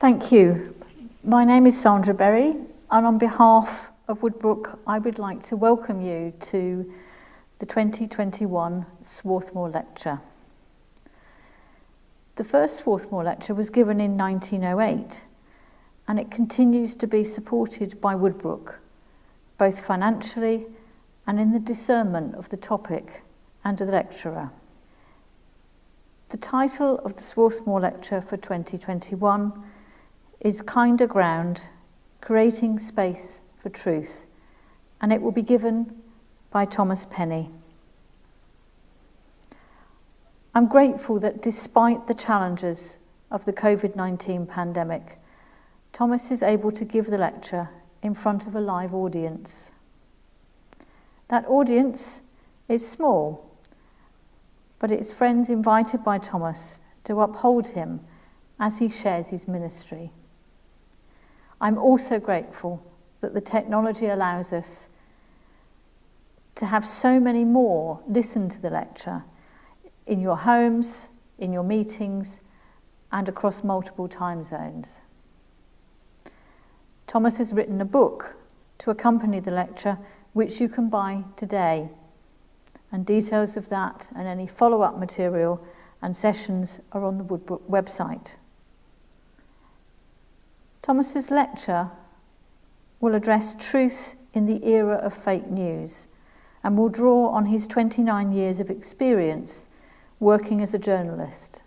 Thank you. My name is Sandra Berry, and on behalf of Woodbrook, I would like to welcome you to the 2021 Swarthmore Lecture. The first Swarthmore Lecture was given in 1908, and it continues to be supported by Woodbrook, both financially and in the discernment of the topic and the lecturer. The title of the Swarthmore Lecture for 2021 is Kinder Ground, Creating Space for Truth, and it will be given by Thomas Penny. I'm grateful that despite the challenges of the COVID-19 pandemic, Thomas is able to give the lecture in front of a live audience. That audience is small, but it's friends invited by Thomas to uphold him as he shares his ministry. I'm also grateful that the technology allows us to have so many more listen to the lecture in your homes, in your meetings, and across multiple time zones. Thomas has written a book to accompany the lecture, which you can buy today, and details of that and any follow-up material and sessions are on the Woodbrook website. Thomas's lecture will address truth in the era of fake news and will draw on his 29 years of experience working as a journalist.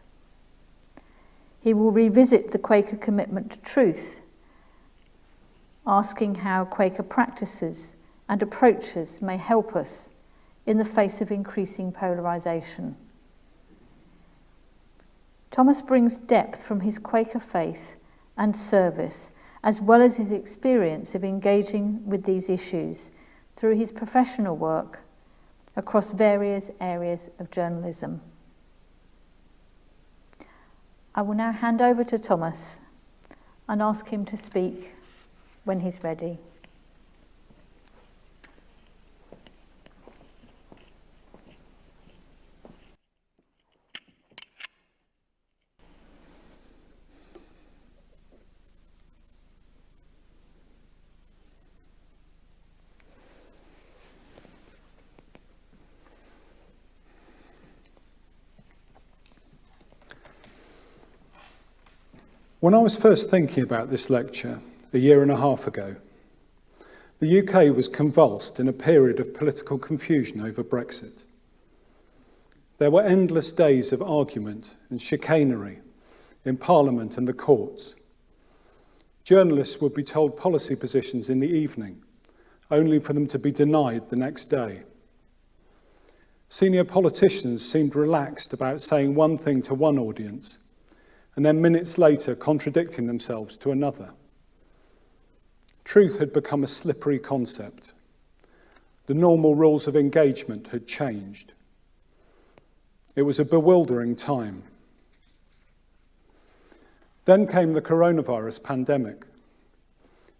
He will revisit the Quaker commitment to truth, asking how Quaker practices and approaches may help us in the face of increasing polarisation. Thomas brings depth from his Quaker faith and service, as well as his experience of engaging with these issues through his professional work across various areas of journalism. I will now hand over to Thomas and ask him to speak when he's ready. When I was first thinking about this lecture a year and a half ago, the UK was convulsed in a period of political confusion over Brexit. There were endless days of argument and chicanery in Parliament and the courts. Journalists would be told policy positions in the evening, only for them to be denied the next day. Senior politicians seemed relaxed about saying one thing to one audience, and then minutes later contradicting themselves to another. Truth had become a slippery concept. The normal rules of engagement had changed. It was a bewildering time. Then came the coronavirus pandemic,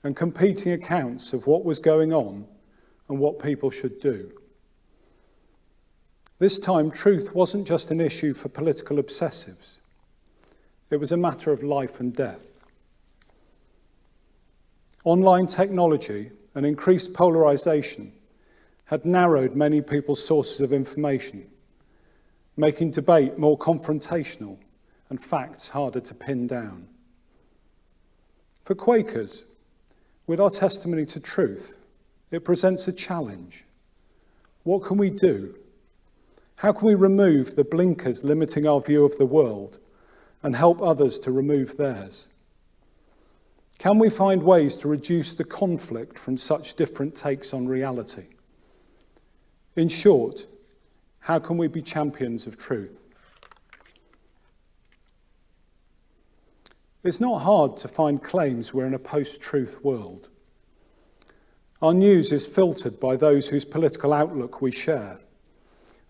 and competing accounts of what was going on and what people should do. This time, truth wasn't just an issue for political obsessives. It was a matter of life and death. Online technology and increased polarisation had narrowed many people's sources of information, making debate more confrontational and facts harder to pin down. For Quakers, with our testimony to truth, it presents a challenge. What can we do? How can we remove the blinkers limiting our view of the world and help others to remove theirs? Can we find ways to reduce the conflict from such different takes on reality? In short, how can we be champions of truth? It's not hard to find claims we're in a post-truth world. Our news is filtered by those whose political outlook we share,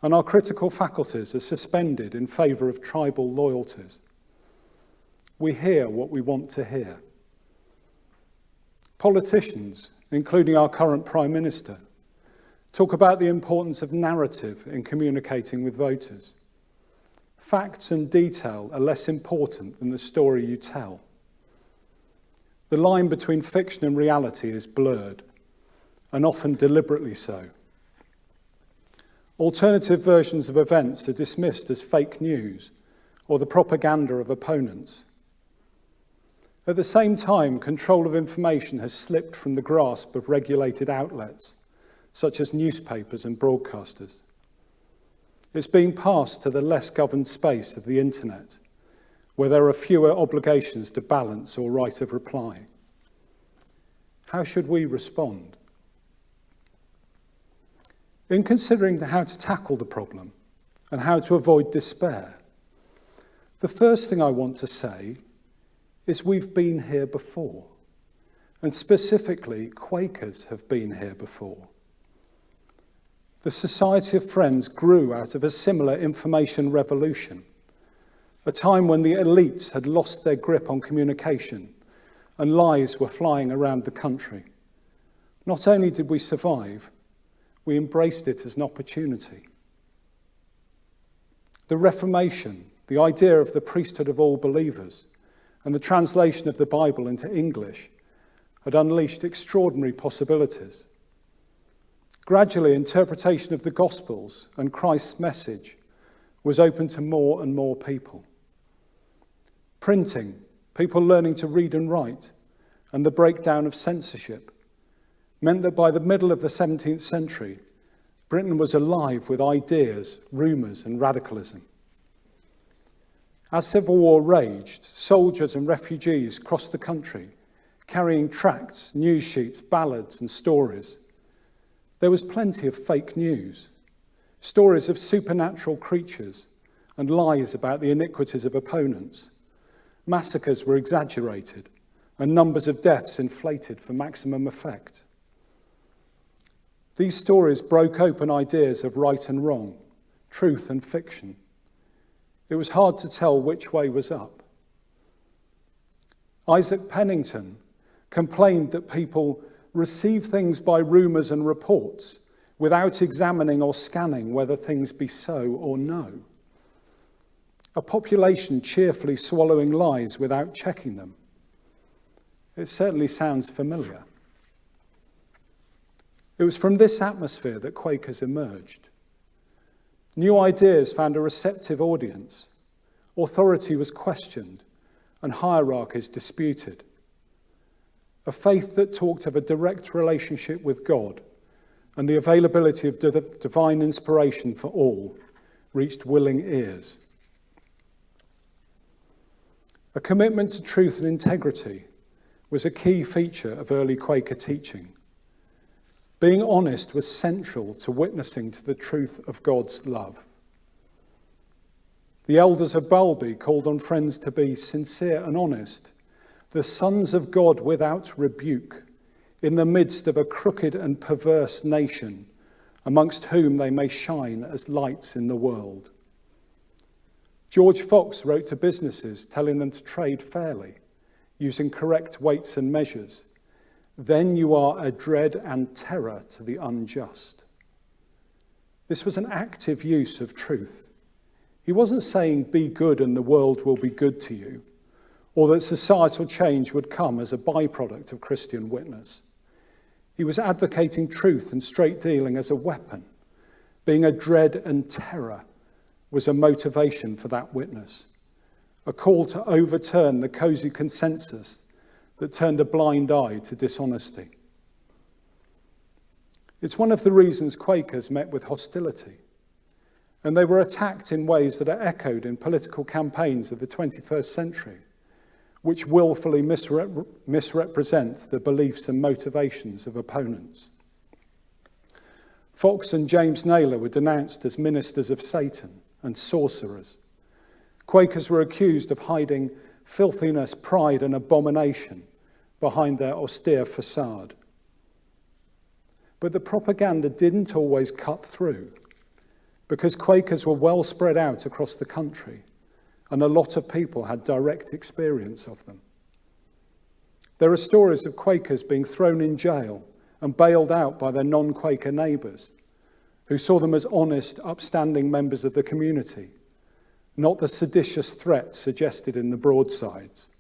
and our critical faculties are suspended in favour of tribal loyalties. We hear what we want to hear. Politicians, including our current Prime Minister, talk about the importance of narrative in communicating with voters. Facts and detail are less important than the story you tell. The line between fiction and reality is blurred, and often deliberately so. Alternative versions of events are dismissed as fake news or the propaganda of opponents. At the same time, control of information has slipped from the grasp of regulated outlets, such as newspapers and broadcasters. It's being passed to the less governed space of the internet, where there are fewer obligations to balance or right of reply. How should we respond? In considering how to tackle the problem and how to avoid despair, the first thing I want to say is we've been here before, and specifically Quakers have been here before. The Society of Friends grew out of a similar information revolution, a time when the elites had lost their grip on communication and lies were flying around the country. Not only did we survive, we embraced it as an opportunity. The Reformation, the idea of the priesthood of all believers, and the translation of the Bible into English had unleashed extraordinary possibilities. Gradually, interpretation of the Gospels and Christ's message was open to more and more people. Printing, people learning to read and write, and the breakdown of censorship meant that by the middle of the 17th century, Britain was alive with ideas, rumours, and radicalism. As civil war raged, soldiers and refugees crossed the country, carrying tracts, news sheets, ballads, and stories. There was plenty of fake news, stories of supernatural creatures, and lies about the iniquities of opponents. Massacres were exaggerated, and numbers of deaths inflated for maximum effect. These stories broke open ideas of right and wrong, truth and fiction. It was hard to tell which way was up. Isaac Pennington complained that people receive things by rumours and reports without examining or scanning whether things be so or no. A population cheerfully swallowing lies without checking them. It certainly sounds familiar. It was from this atmosphere that Quakers emerged. New ideas found a receptive audience. Authority was questioned and hierarchies disputed. A faith that talked of a direct relationship with God and the availability of divine inspiration for all reached willing ears. A commitment to truth and integrity was a key feature of early Quaker teaching. Being honest was central to witnessing to the truth of God's love. The elders of Bulby called on friends to be sincere and honest, the sons of God without rebuke, in the midst of a crooked and perverse nation, amongst whom they may shine as lights in the world. George Fox wrote to businesses telling them to trade fairly, using correct weights and measures. Then you are a dread and terror to the unjust. This was an active use of truth. He wasn't saying be good and the world will be good to you, or that societal change would come as a byproduct of Christian witness. He was advocating truth and straight dealing as a weapon. Being a dread and terror was a motivation for that witness, a call to overturn the cosy consensus that turned a blind eye to dishonesty. It's one of the reasons Quakers met with hostility, and they were attacked in ways that are echoed in political campaigns of the 21st century, which willfully misrepresent the beliefs and motivations of opponents. Fox and James Naylor were denounced as ministers of Satan and sorcerers. Quakers were accused of hiding filthiness, pride, and abomination behind their austere facade. But the propaganda didn't always cut through, because Quakers were well spread out across the country, and a lot of people had direct experience of them. There are stories of Quakers being thrown in jail and bailed out by their non-Quaker neighbours, who saw them as honest, upstanding members of the community, not the seditious threats suggested in the broadsides.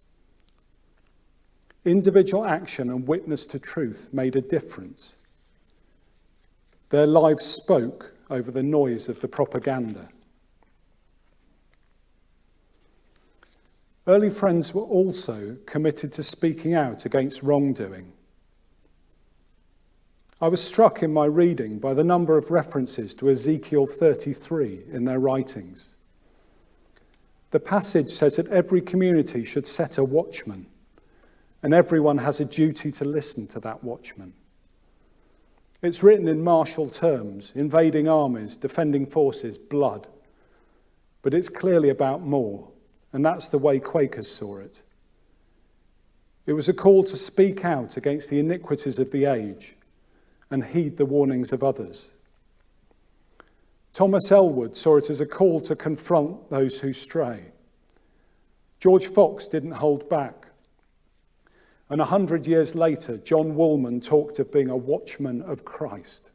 individual action and witness to truth made a difference. Their lives spoke over the noise of the propaganda. Early friends were also committed to speaking out against wrongdoing. I was struck in my reading by the number of references to Ezekiel 33 in their writings. The passage says that every community should set a watchman, and everyone has a duty to listen to that watchman. It's written in martial terms, invading armies, defending forces, blood. But it's clearly about more, and that's the way Quakers saw it. It was a call to speak out against the iniquities of the age and heed the warnings of others. Thomas Elwood saw it as a call to confront those who stray. George Fox didn't hold back. And 100 years later, John Woolman talked of being a watchman of Christ.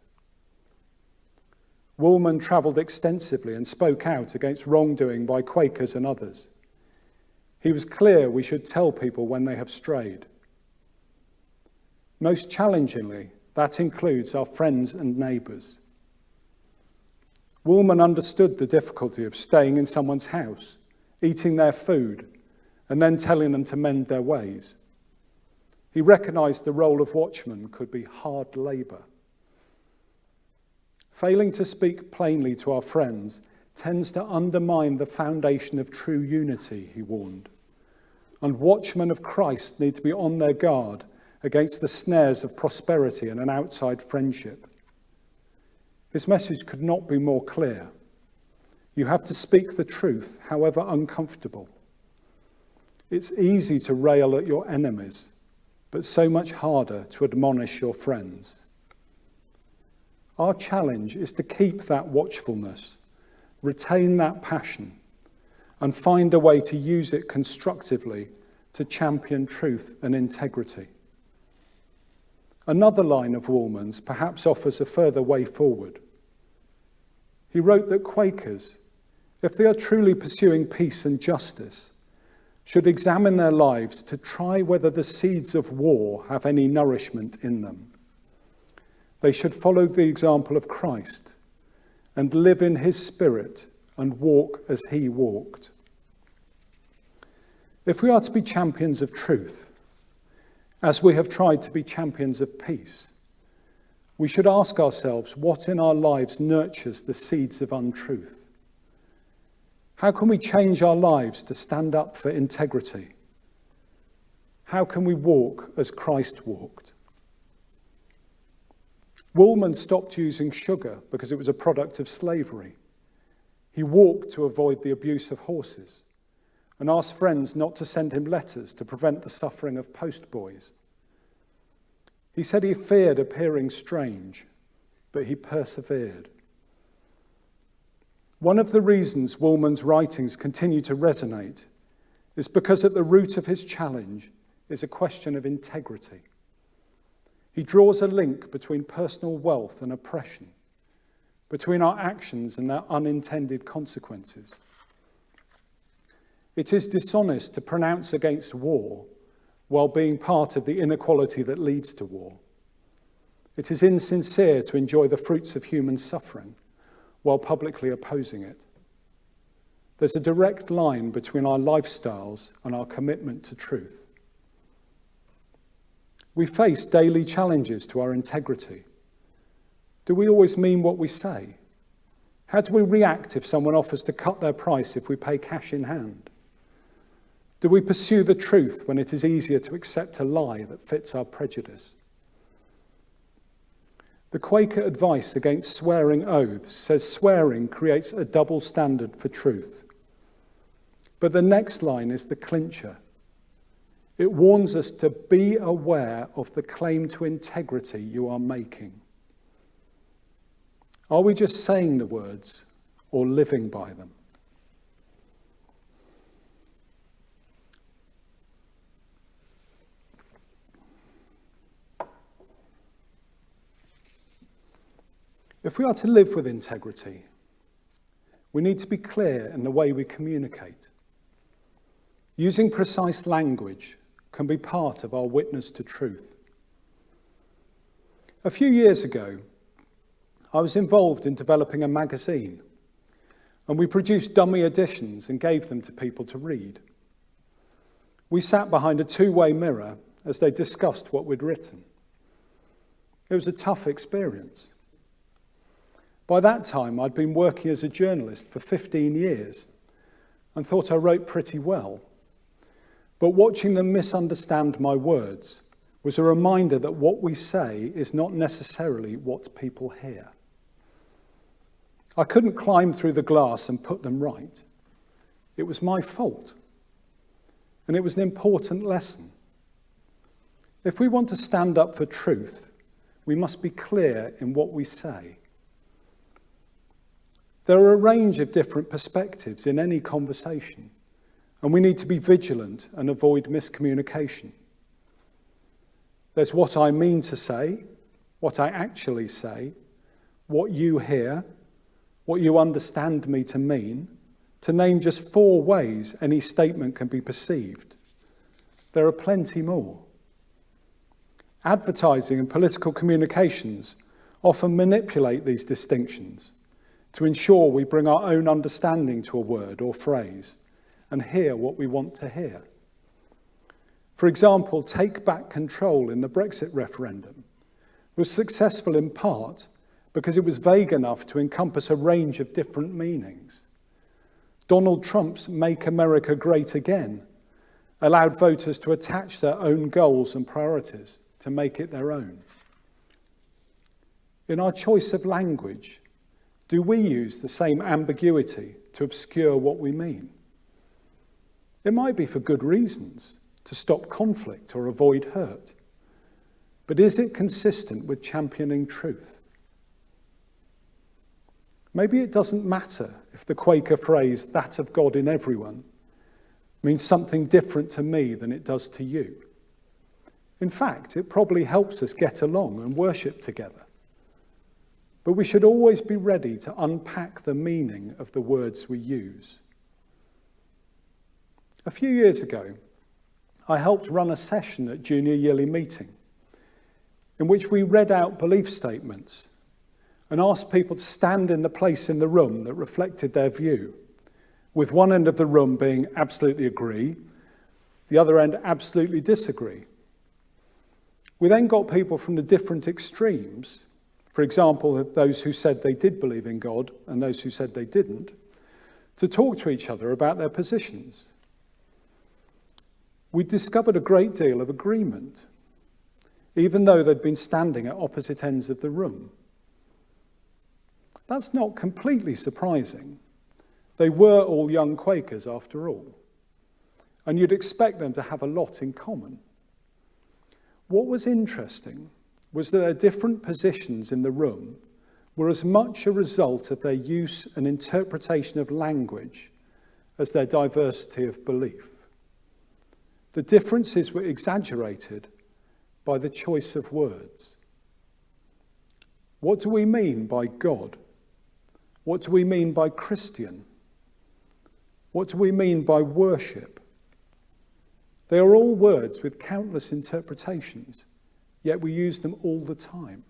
Woolman travelled extensively and spoke out against wrongdoing by Quakers and others. He was clear we should tell people when they have strayed. Most challengingly, that includes our friends and neighbours. Woolman understood the difficulty of staying in someone's house, eating their food, and then telling them to mend their ways. He recognised the role of watchman could be hard labour. Failing to speak plainly to our friends tends to undermine the foundation of true unity, he warned. And watchmen of Christ need to be on their guard against the snares of prosperity and an outside friendship. His message could not be more clear. You have to speak the truth, however uncomfortable. It's easy to rail at your enemies, but so much harder to admonish your friends. Our challenge is to keep that watchfulness, retain that passion, and find a way to use it constructively to champion truth and integrity. Another line of Woolman's perhaps offers a further way forward. He wrote that Quakers, if they are truly pursuing peace and justice, should examine their lives to try whether the seeds of war have any nourishment in them. They should follow the example of Christ and live in his spirit and walk as he walked. If we are to be champions of truth, as we have tried to be champions of peace, we should ask ourselves what in our lives nurtures the seeds of untruth. How can we change our lives to stand up for integrity? How can we walk as Christ walked? Woolman stopped using sugar because it was a product of slavery. He walked to avoid the abuse of horses and asked friends not to send him letters to prevent the suffering of postboys. He said he feared appearing strange, but he persevered. One of the reasons Woolman's writings continue to resonate is because at the root of his challenge is a question of integrity. He draws a link between personal wealth and oppression, between our actions and their unintended consequences. It is dishonest to pronounce against war while being part of the inequality that leads to war. It is insincere to enjoy the fruits of human suffering while publicly opposing it. There's a direct line between our lifestyles and our commitment to truth. We face daily challenges to our integrity. Do we always mean what we say? How do we react if someone offers to cut their price if we pay cash in hand? Do we pursue the truth when it is easier to accept a lie that fits our prejudice? The Quaker advice against swearing oaths says swearing creates a double standard for truth. But the next line is the clincher. It warns us to be aware of the claim to integrity you are making. Are we just saying the words or living by them? If we are to live with integrity, we need to be clear in the way we communicate. Using precise language can be part of our witness to truth. A few years ago, I was involved in developing a magazine, and we produced dummy editions and gave them to people to read. We sat behind a two-way mirror as they discussed what we'd written. It was a tough experience. By that time, I'd been working as a journalist for 15 years and thought I wrote pretty well. But watching them misunderstand my words was a reminder that what we say is not necessarily what people hear. I couldn't climb through the glass and put them right. It was my fault. And it was an important lesson. If we want to stand up for truth, we must be clear in what we say. There are a range of different perspectives in any conversation, and we need to be vigilant and avoid miscommunication. There's what I mean to say, what I actually say, what you hear, what you understand me to mean, to name just 4 ways any statement can be perceived. There are plenty more. Advertising and political communications often manipulate these distinctions to ensure we bring our own understanding to a word or phrase and hear what we want to hear. For example, take back control in the Brexit referendum was successful in part because it was vague enough to encompass a range of different meanings. Donald Trump's Make America Great Again allowed voters to attach their own goals and priorities to make it their own. In our choice of language, do we use the same ambiguity to obscure what we mean? It might be for good reasons, to stop conflict or avoid hurt. But is it consistent with championing truth? Maybe it doesn't matter if the Quaker phrase, "that of God in everyone," means something different to me than it does to you. In fact, it probably helps us get along and worship together. But we should always be ready to unpack the meaning of the words we use. A few years ago, I helped run a session at junior yearly meeting in which we read out belief statements and asked people to stand in the place in the room that reflected their view, with one end of the room being absolutely agree, the other end absolutely disagree. We then got people from the different extremes, for example, those who said they did believe in God and those who said they didn't, to talk to each other about their positions. We discovered a great deal of agreement, even though they'd been standing at opposite ends of the room. That's not completely surprising. They were all young Quakers after all, and you'd expect them to have a lot in common. What was interesting was that their different positions in the room were as much a result of their use and interpretation of language as their diversity of belief. The differences were exaggerated by the choice of words. What do we mean by God? What do we mean by Christian? What do we mean by worship? They are all words with countless interpretations, yet we use them all the time.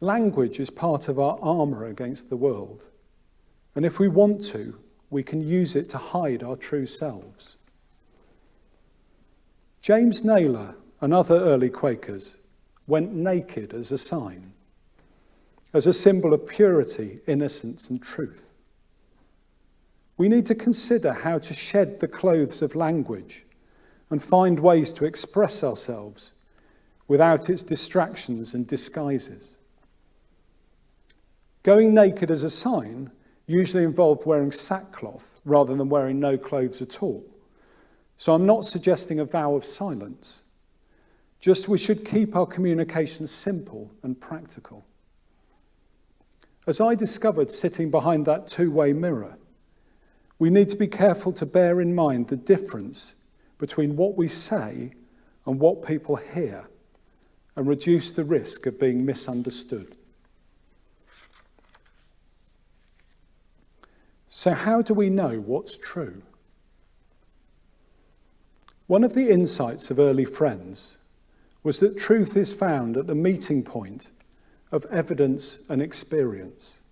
Language is part of our armour against the world, and if we want to, we can use it to hide our true selves. James Naylor and other early Quakers went naked as a sign, as a symbol of purity, innocence, and truth. We need to consider how to shed the clothes of language and find ways to express ourselves without its distractions and disguises. Going naked as a sign usually involved wearing sackcloth rather than wearing no clothes at all. So I'm not suggesting a vow of silence. Just we should keep our communications simple and practical. As I discovered sitting behind that two-way mirror, we need to be careful to bear in mind the difference between what we say and what people hear and reduce the risk of being misunderstood. So how do we know what's true? One of the insights of early friends was that truth is found at the meeting point of evidence and experience.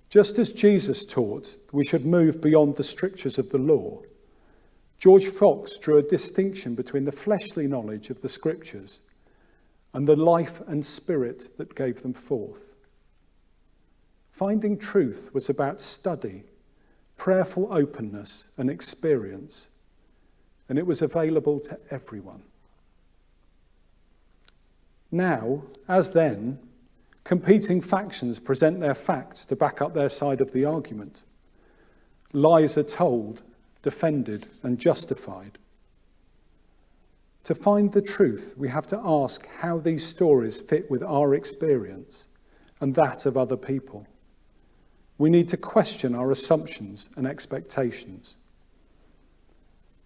Just as Jesus taught we should move beyond the strictures of the law, George Fox drew a distinction between the fleshly knowledge of the scriptures and the life and spirit that gave them forth. Finding truth was about study, prayerful openness and experience, and it was available to everyone. Now, as then, competing factions present their facts to back up their side of the argument. Lies are told, defended, and justified. To find the truth, we have to ask how these stories fit with our experience and that of other people. We need to question our assumptions and expectations.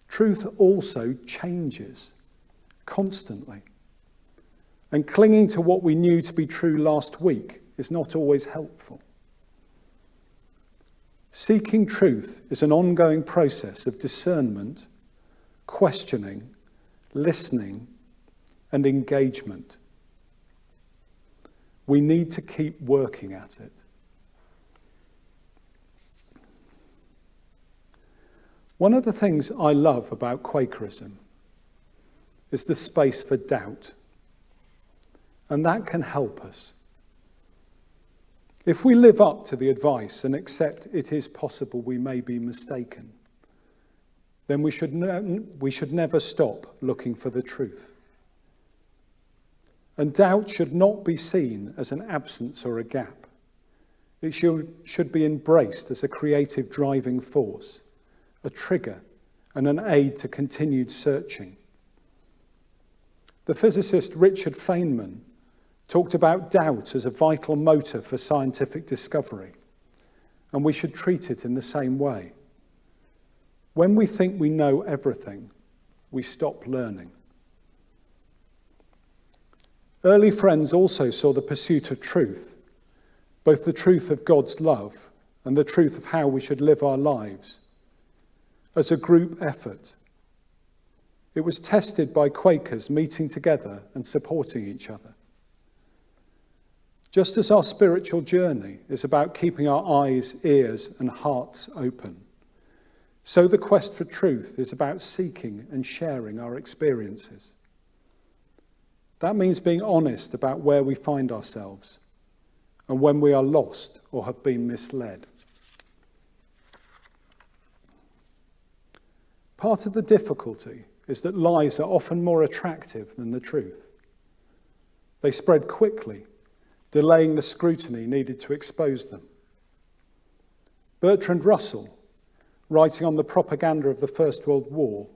Truth also changes constantly. And clinging to what we knew to be true last week is not always helpful. Seeking truth is an ongoing process of discernment, questioning, listening, and engagement. We need to keep working at it. One of the things I love about Quakerism is the space for doubt. And that can help us. If we live up to the advice and accept it is possible we may be mistaken, then we should never stop looking for the truth. And doubt should not be seen as an absence or a gap. It should be embraced as a creative driving force, a trigger, and an aid to continued searching. The physicist Richard Feynman talked about doubt as a vital motor for scientific discovery, and we should treat it in the same way. When we think we know everything, we stop learning. Early friends also saw the pursuit of truth, both the truth of God's love and the truth of how we should live our lives, as a group effort. It was tested by Quakers meeting together and supporting each other. Just as our spiritual journey is about keeping our eyes, ears, and hearts open, so the quest for truth is about seeking and sharing our experiences. That means being honest about where we find ourselves and when we are lost or have been misled. Part of the difficulty is that lies are often more attractive than the truth. They spread quickly, delaying the scrutiny needed to expose them. Bertrand Russell, writing on the propaganda of the First World War,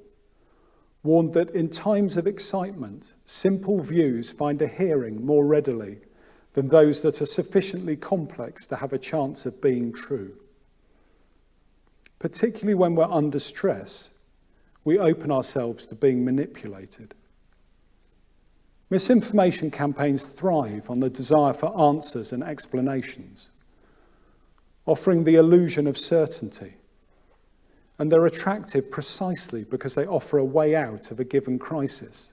warned that in times of excitement, simple views find a hearing more readily than those that are sufficiently complex to have a chance of being true. Particularly when we're under stress, we open ourselves to being manipulated. Misinformation campaigns thrive on the desire for answers and explanations, offering the illusion of certainty. And they're attractive precisely because they offer a way out of a given crisis.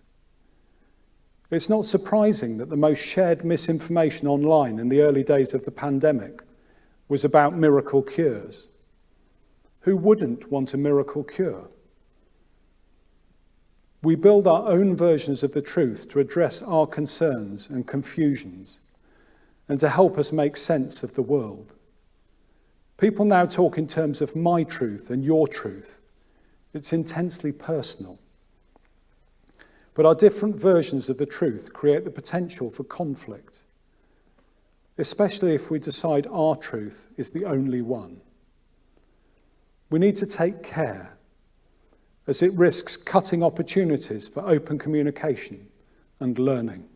It's not surprising that the most shared misinformation online in the early days of the pandemic was about miracle cures. Who wouldn't want a miracle cure? We build our own versions of the truth to address our concerns and confusions and to help us make sense of the world. People now talk in terms of my truth and your truth. It's intensely personal. But our different versions of the truth create the potential for conflict, especially if we decide our truth is the only one. We need to take care, as it risks cutting opportunities for open communication and learning.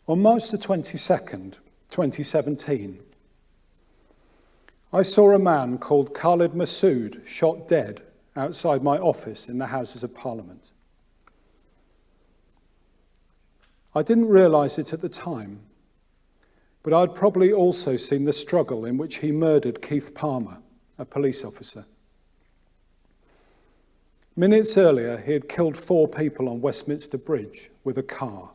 On March the 22nd, 2017, I saw a man called Khalid Masood shot dead outside my office in the Houses of Parliament. I didn't realise it at the time, but I'd probably also seen the struggle in which he murdered Keith Palmer, a police officer. Minutes earlier, he had killed 4 people on Westminster Bridge with a car.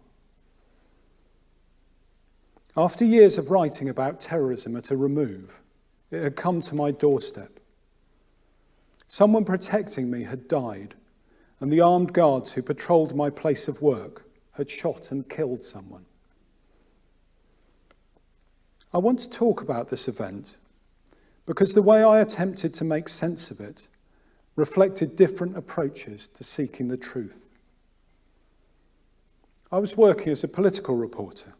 After years of writing about terrorism at a remove, it had come to my doorstep. Someone protecting me had died, and the armed guards who patrolled my place of work had shot and killed someone. I want to talk about this event because the way I attempted to make sense of it reflected different approaches to seeking the truth. I was working as a political reporter,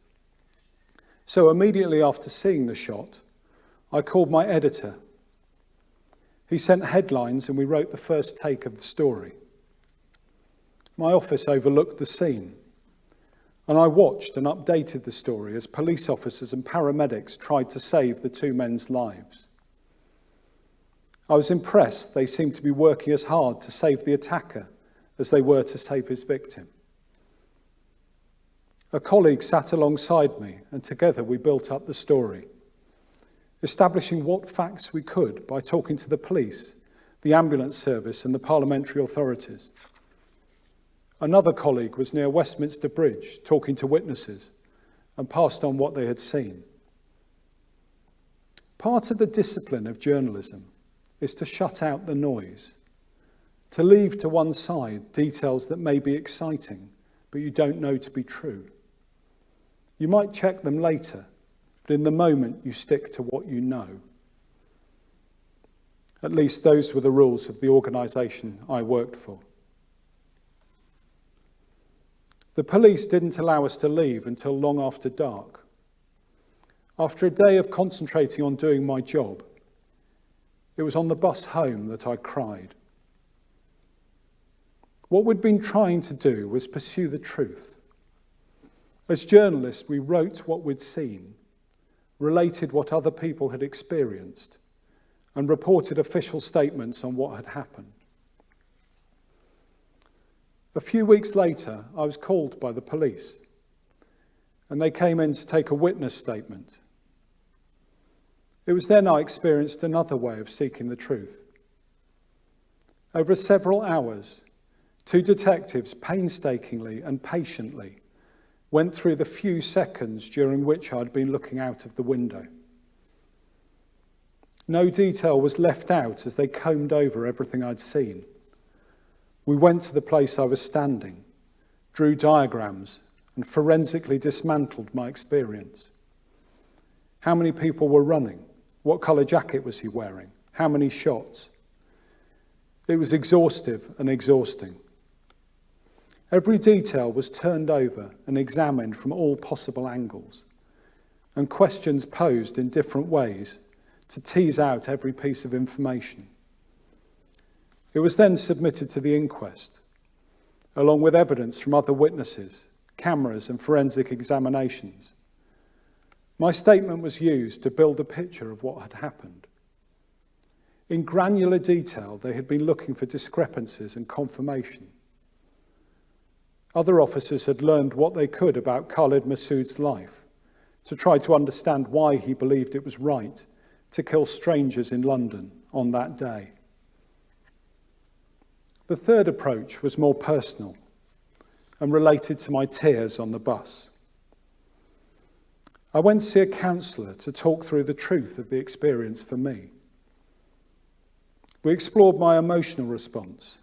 so immediately after seeing the shot, I called my editor. He sent headlines and we wrote the first take of the story. My office overlooked the scene, and I watched and updated the story as police officers and paramedics tried to save the 2 men's lives. I was impressed they seemed to be working as hard to save the attacker as they were to save his victim. A colleague sat alongside me, and together we built up the story, establishing what facts we could by talking to the police, the ambulance service, and the parliamentary authorities. Another colleague was near Westminster Bridge talking to witnesses and passed on what they had seen. Part of the discipline of journalism is to shut out the noise, to leave to one side details that may be exciting, but you don't know to be true. You might check them later, but in the moment you stick to what you know. At least those were the rules of the organisation I worked for. The police didn't allow us to leave until long after dark. After a day of concentrating on doing my job, it was on the bus home that I cried. What we'd been trying to do was pursue the truth. As journalists, we wrote what we'd seen, related what other people had experienced, and reported official statements on what had happened. A few weeks later, I was called by the police, and they came in to take a witness statement. It was then I experienced another way of seeking the truth. Over several hours, 2 detectives painstakingly and patiently went through the few seconds during which I'd been looking out of the window. No detail was left out as they combed over everything I'd seen. We went to the place I was standing, drew diagrams, and forensically dismantled my experience. How many people were running? What colour jacket was he wearing? How many shots? It was exhaustive and exhausting. Every detail was turned over and examined from all possible angles, and questions posed in different ways to tease out every piece of information. It was then submitted to the inquest, along with evidence from other witnesses, cameras and forensic examinations. My statement was used to build a picture of what had happened. In granular detail, they had been looking for discrepancies and confirmation. Other officers had learned what they could about Khalid Masood's life to try to understand why he believed it was right to kill strangers in London on that day. The third approach was more personal and related to my tears on the bus. I went to see a counsellor to talk through the truth of the experience for me. We explored my emotional response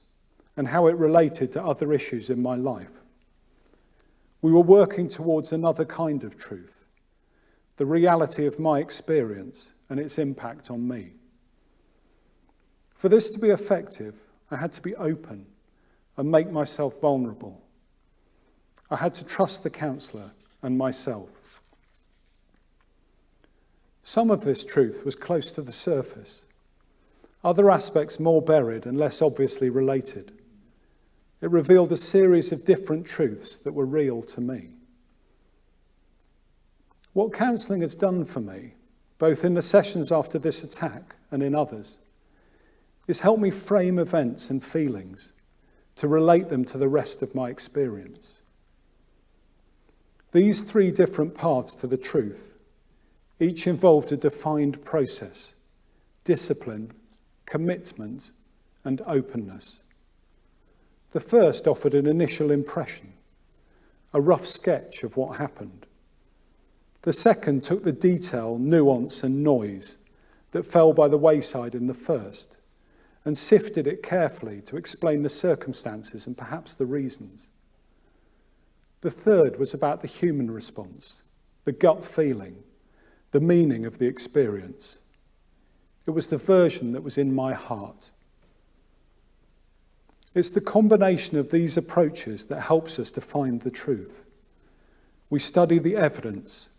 and how it related to other issues in my life. We were working towards another kind of truth, the reality of my experience and its impact on me. For this to be effective, I had to be open and make myself vulnerable. I had to trust the counsellor and myself. Some of this truth was close to the surface, other aspects more buried and less obviously related. It revealed a series of different truths that were real to me. What counselling has done for me, both in the sessions after this attack and in others, is help me frame events and feelings to relate them to the rest of my experience. These 3 different paths to the truth Each involved a defined process, discipline, commitment, and openness. The first offered an initial impression, a rough sketch of what happened. The second took the detail, nuance, and noise that fell by the wayside in the first, and sifted it carefully to explain the circumstances and perhaps the reasons. The third was about the human response, the gut feeling, the meaning of the experience. It was the version that was in my heart. It's the combination of these approaches that helps us to find the truth. We study the evidence,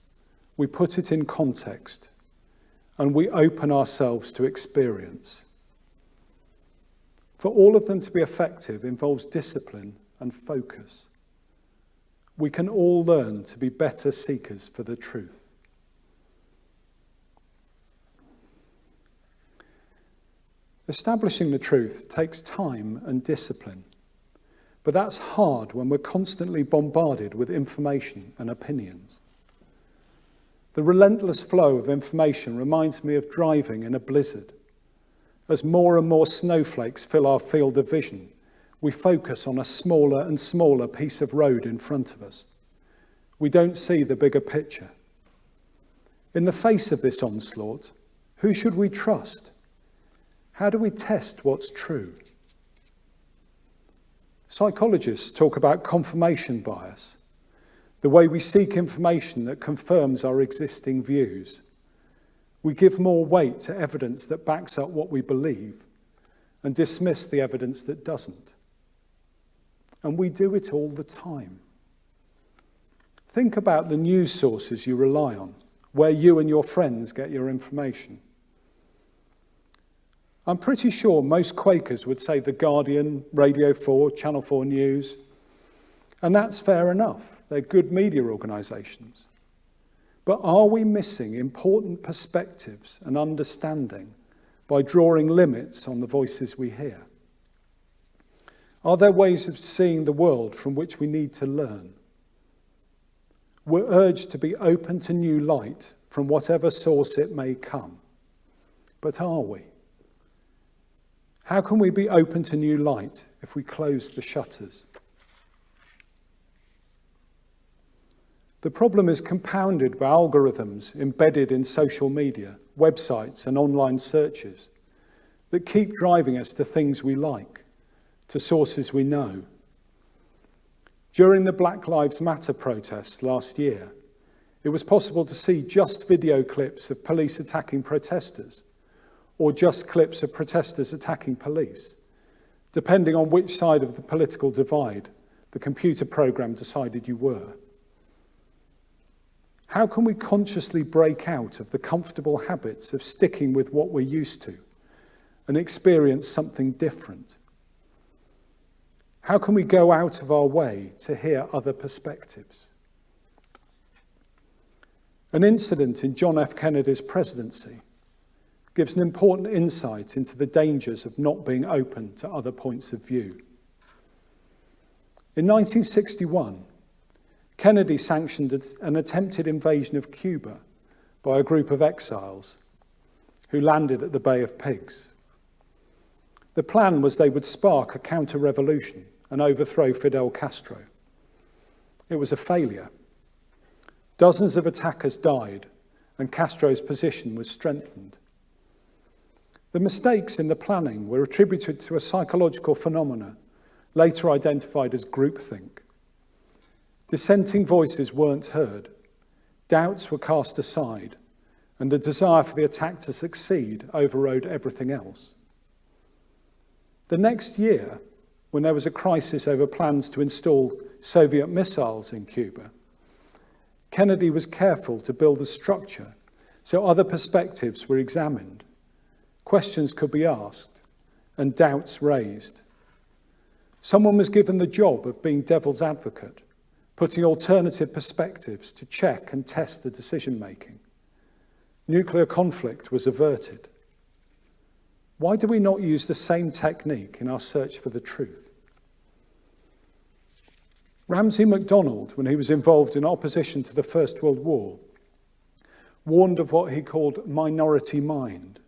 we put it in context, and we open ourselves to experience. For all of them to be effective involves discipline and focus. We can all learn to be better seekers for the truth. Establishing the truth takes time and discipline, but that's hard when we're constantly bombarded with information and opinions. The relentless flow of information reminds me of driving in a blizzard. As more and more snowflakes fill our field of vision, we focus on a smaller and smaller piece of road in front of us. We don't see the bigger picture. In the face of this onslaught, who should we trust? How do we test what's true? Psychologists talk about confirmation bias, the way we seek information that confirms our existing views. We give more weight to evidence that backs up what we believe and dismiss the evidence that doesn't. And we do it all the time. Think about the news sources you rely on, where you and your friends get your information. I'm pretty sure most Quakers would say The Guardian, Radio 4, Channel 4 News, and that's fair enough. They're good media organisations. But are we missing important perspectives and understanding by drawing limits on the voices we hear? Are there ways of seeing the world from which we need to learn? We're urged to be open to new light from whatever source it may come. But are we? How can we be open to new light if we close the shutters? The problem is compounded by algorithms embedded in social media, websites, and online searches that keep driving us to things we like, to sources we know. During the Black Lives Matter protests last year, it was possible to see just video clips of police attacking protesters, or just clips of protesters attacking police, depending on which side of the political divide the computer program decided you were. How can we consciously break out of the comfortable habits of sticking with what we're used to and experience something different? How can we go out of our way to hear other perspectives? An incident in John F. Kennedy's presidency gives an important insight into the dangers of not being open to other points of view. In 1961, Kennedy sanctioned an attempted invasion of Cuba by a group of exiles who landed at the Bay of Pigs. The plan was they would spark a counter-revolution and overthrow Fidel Castro. It was a failure. Dozens of attackers died, and Castro's position was strengthened. The mistakes in the planning were attributed to a psychological phenomena later identified as groupthink. Dissenting voices weren't heard, doubts were cast aside, and the desire for the attack to succeed overrode everything else. The next year, when there was a crisis over plans to install Soviet missiles in Cuba, Kennedy was careful to build a structure so other perspectives were examined, questions could be asked, and doubts raised. Someone was given the job of being devil's advocate, putting alternative perspectives to check and test the decision-making. Nuclear conflict was averted. Why do we not use the same technique in our search for the truth? Ramsay MacDonald, when he was involved in opposition to the First World War, warned of what he called minority mind,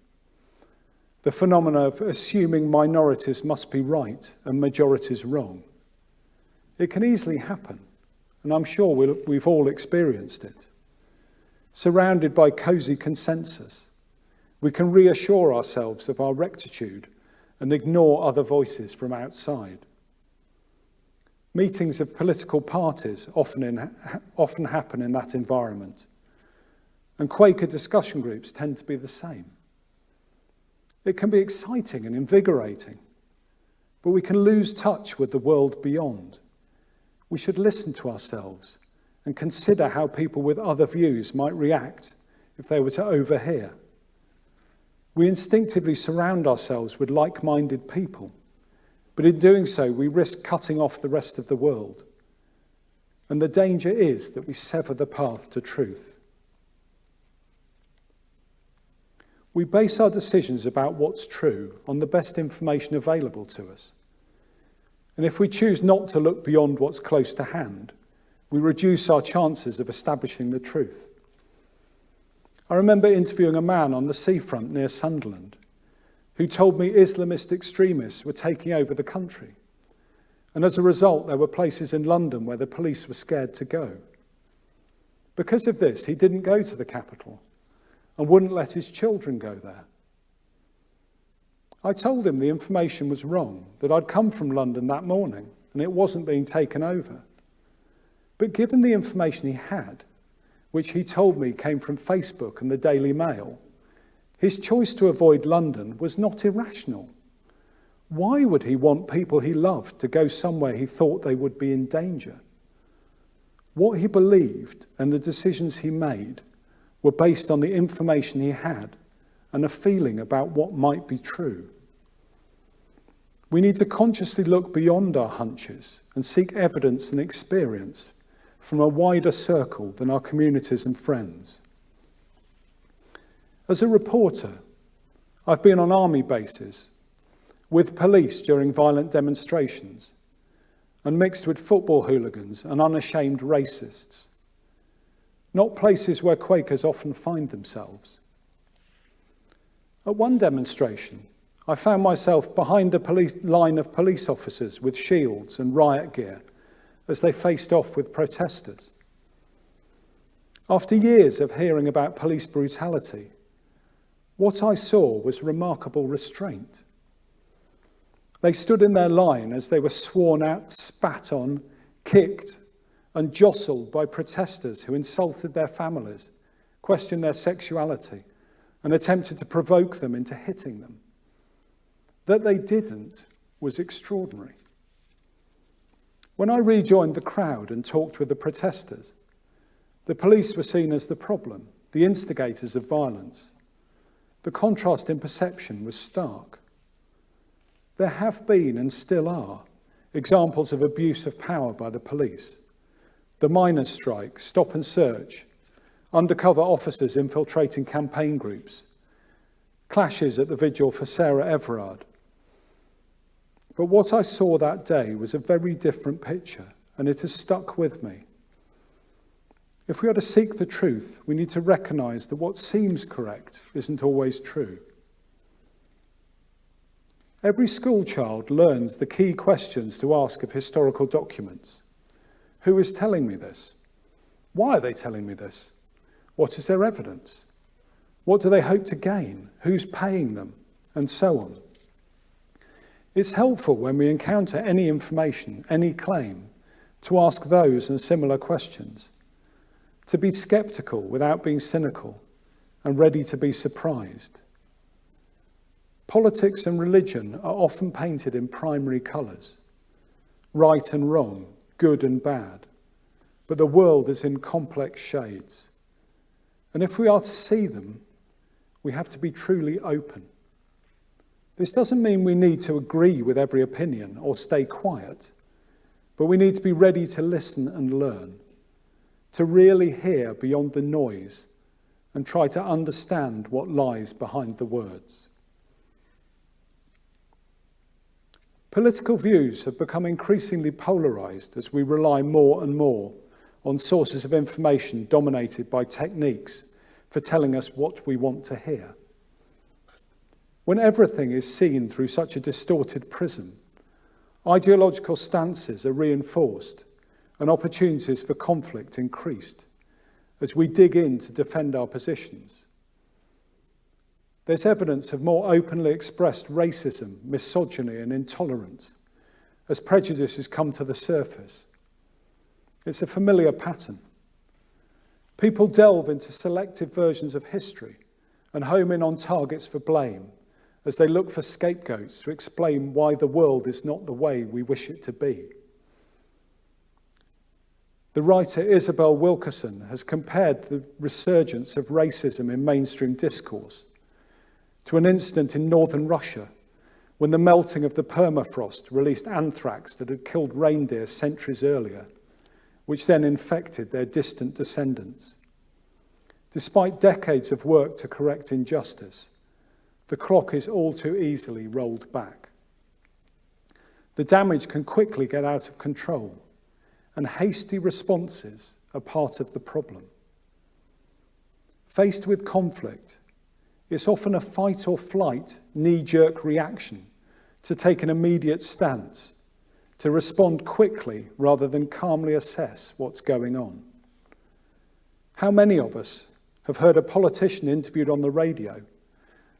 the phenomena of assuming minorities must be right and majorities wrong. It can easily happen, and I'm sure we've all experienced it. Surrounded by cosy consensus, we can reassure ourselves of our rectitude and ignore other voices from outside. Meetings of political parties often happen in that environment, and Quaker discussion groups tend to be the same. It can be exciting and invigorating, but we can lose touch with the world beyond. We should listen to ourselves and consider how people with other views might react if they were to overhear. We instinctively surround ourselves with like-minded people, but in doing so, we risk cutting off the rest of the world. And the danger is that we sever the path to truth. We base our decisions about what's true on the best information available to us. And if we choose not to look beyond what's close to hand, we reduce our chances of establishing the truth. I remember interviewing a man on the seafront near Sunderland who told me Islamist extremists were taking over the country. And as a result, there were places in London where the police were scared to go. Because of this, he didn't go to the capital and wouldn't let his children go there. I told him the information was wrong, that I'd come from London that morning and it wasn't being taken over. But given the information he had, which he told me came from Facebook and the Daily Mail, his choice to avoid London was not irrational. Why would he want people he loved to go somewhere he thought they would be in danger? What he believed and the decisions he made were based on the information he had and a feeling about what might be true. We need to consciously look beyond our hunches and seek evidence and experience from a wider circle than our communities and friends. As a reporter, I've been on army bases, with police during violent demonstrations, and mixed with football hooligans and unashamed racists. Not places where Quakers often find themselves. At one demonstration, I found myself behind a line of police officers with shields and riot gear as they faced off with protesters. After years of hearing about police brutality, what I saw was remarkable restraint. They stood in their line as they were sworn out, spat on, kicked, and jostled by protesters who insulted their families, questioned their sexuality, and attempted to provoke them into hitting them. That they didn't was extraordinary. When I rejoined the crowd and talked with the protesters, the police were seen as the problem, the instigators of violence. The contrast in perception was stark. There have been, and still are, examples of abuse of power by the police. The miners' strike, stop and search, undercover officers infiltrating campaign groups, clashes at the vigil for Sarah Everard. But what I saw that day was a very different picture, and it has stuck with me. If we are to seek the truth, we need to recognise that what seems correct isn't always true. Every school child learns the key questions to ask of historical documents. Who is telling me this? Why are they telling me this? What is their evidence? What do they hope to gain? Who's paying them? And so on. It's helpful when we encounter any information, any claim, to ask those and similar questions, to be sceptical without being cynical and ready to be surprised. Politics and religion are often painted in primary colours, right and wrong, good and bad, but the world is in complex shades. And if we are to see them, we have to be truly open. This doesn't mean we need to agree with every opinion or stay quiet, but we need to be ready to listen and learn, to really hear beyond the noise and try to understand what lies behind the words. Political views have become increasingly polarised as we rely more and more on sources of information dominated by techniques for telling us what we want to hear. When everything is seen through such a distorted prism, ideological stances are reinforced and opportunities for conflict increased as we dig in to defend our positions. There's evidence of more openly expressed racism, misogyny, and intolerance as prejudices come to the surface. It's a familiar pattern. People delve into selective versions of history and home in on targets for blame as they look for scapegoats to explain why the world is not the way we wish it to be. The writer Isabel Wilkerson has compared the resurgence of racism in mainstream discourse to an incident in northern Russia when the melting of the permafrost released anthrax that had killed reindeer centuries earlier, which then infected their distant descendants. Despite decades of work to correct injustice, the clock is all too easily rolled back. The damage can quickly get out of control, and hasty responses are part of the problem. Faced with conflict, it's often a fight or flight, knee-jerk reaction to take an immediate stance, to respond quickly rather than calmly assess what's going on. How many of us have heard a politician interviewed on the radio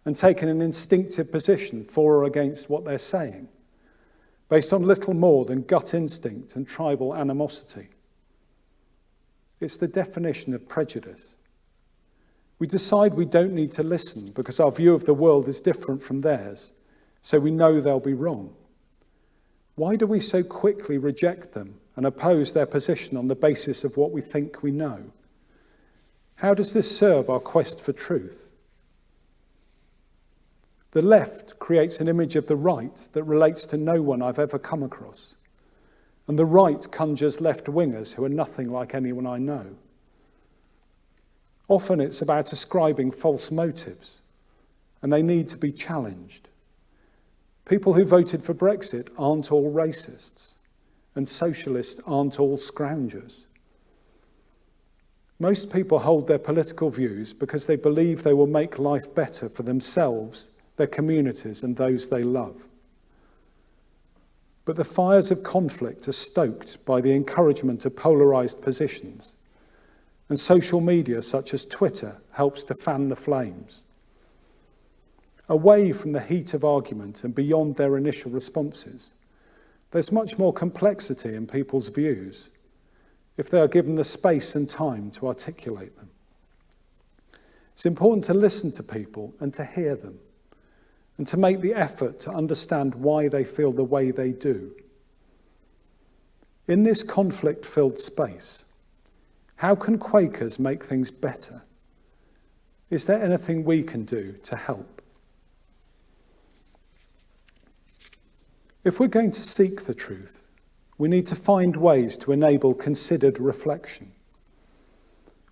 and taken an instinctive position for or against what they're saying, based on little more than gut instinct and tribal animosity? It's the definition of prejudice. We decide we don't need to listen because our view of the world is different from theirs, so we know they'll be wrong. Why do we so quickly reject them and oppose their position on the basis of what we think we know? How does this serve our quest for truth? The left creates an image of the right that relates to no one I've ever come across, and the right conjures left-wingers who are nothing like anyone I know. Often it's about ascribing false motives, and they need to be challenged. People who voted for Brexit aren't all racists, and socialists aren't all scroungers. Most people hold their political views because they believe they will make life better for themselves, their communities, and those they love. But the fires of conflict are stoked by the encouragement of polarised positions, and social media such as Twitter helps to fan the flames. Away from the heat of argument and beyond their initial responses, there's much more complexity in people's views if they are given the space and time to articulate them. It's important to listen to people and to hear them, and to make the effort to understand why they feel the way they do. In this conflict-filled space, how can Quakers make things better? Is there anything we can do to help? If we're going to seek the truth, we need to find ways to enable considered reflection.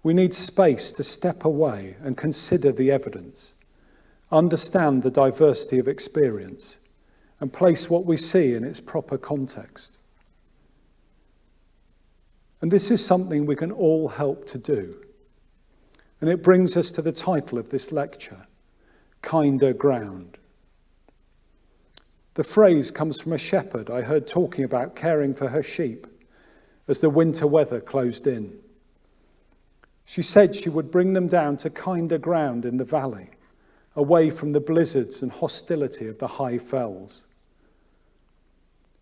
We need space to step away and consider the evidence, understand the diversity of experience, and place what we see in its proper context. And this is something we can all help to do. And it brings us to the title of this lecture, Kinder Ground. The phrase comes from a shepherd I heard talking about caring for her sheep as the winter weather closed in. She said she would bring them down to kinder ground in the valley, away from the blizzards and hostility of the high fells.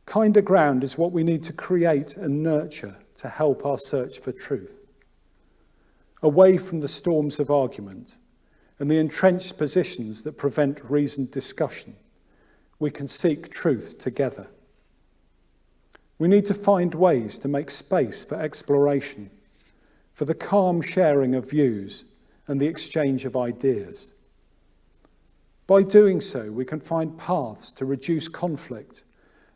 Kinder ground is what we need to create and nurture to help our search for truth. Away from the storms of argument and the entrenched positions that prevent reasoned discussion, we can seek truth together. We need to find ways to make space for exploration, for the calm sharing of views and the exchange of ideas. By doing so, we can find paths to reduce conflict